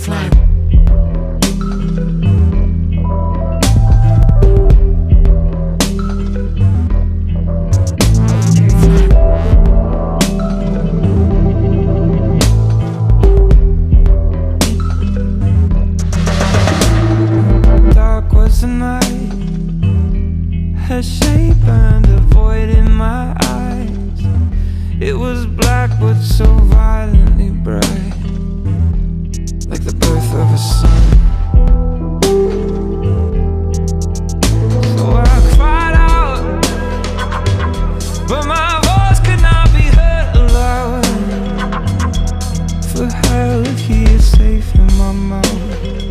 fly. Dark was the night, her shape and a void in my eyes. It was black but so violently bright, like the birth of a son. So I cried out, but my voice could not be heard aloud. For hell if he is safe in my mouth.